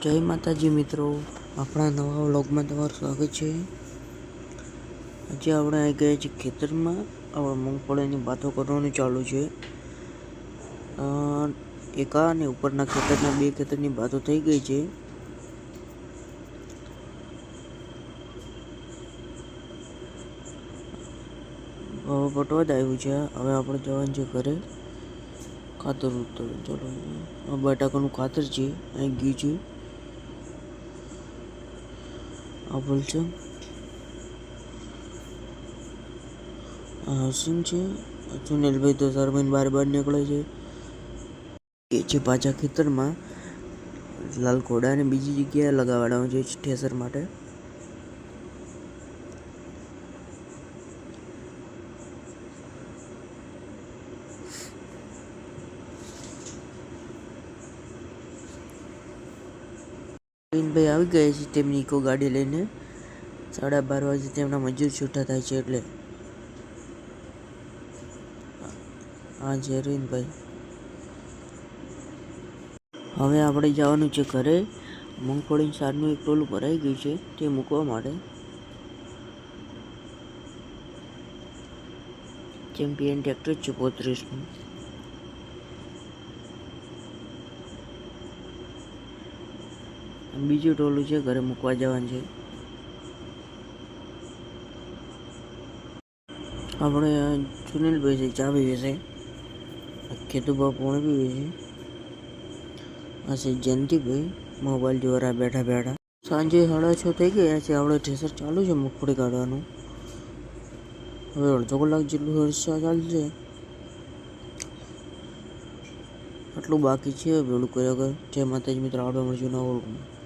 જય માતાજી મિત્રો, આપણા નવા વ્લોગમાં તમારું સ્વાગત છે। આજે આપણે આવી ગયા છીએ ખેતરમાં। આપણે મૂંગફળીની વાતો કરવાનું ચાલુ છે। એકા અને ઉપરના ખેતરના બે ખેતરની વાતો થઈ ગઈ છે। હવે પટવા આવ્યું છે। હવે આપણે જવાનું છે ઘરે ખાતર ઉતર। ચલો, બટાકાનું ખાતર છે અહીં ગયું છે। આ બોલ છે હસીન છે। સુનિલભાઈ તો સરમીન બાર નીકળે છે એ છે પાછા ખેતરમાં લાલ ઘોડાને બીજી જગ્યાએ લગાવવાનું છે ઠેસર માટે। ભાઈ આવી ગયા છે તેમની ઇકો ગાડી લઈને। 12:30 વાગે તેમના મજૂર છૂટા થાય છે એટલે હા છે અરવિંદભાઈ। હવે આપણે જવાનું છે ઘરે। મૂંગફળી સારનું એક ટોલું ભરાઈ ગયું છે તે મૂકવા માટે। ચેમ્પિયન ટ્રેક્ટર છે 35નું। બીજું ટોલું છે ઘરે મૂકવા જવાનું છે। આપણે સુનિલભાઈ છે ચા પીવે છે। કેતુબા પોણી પીવે છે। આ છે જયંતિભાઈ મોબાઈલ દ્વારા બેઠા બેઠા। સાંજે 6:30 થઈ ગયા છે। આપણે ઠેસર ચાલુ છે મગફળી કાઢવાનું। હવે અડધો કલાક જેટલું હર્ષા ચાલશે। આટલું બાકી છે ભેળું કર્યા વગર। જય માતાજી મિત્રો, આપણે મળીશું નવા વ્લોગમાં।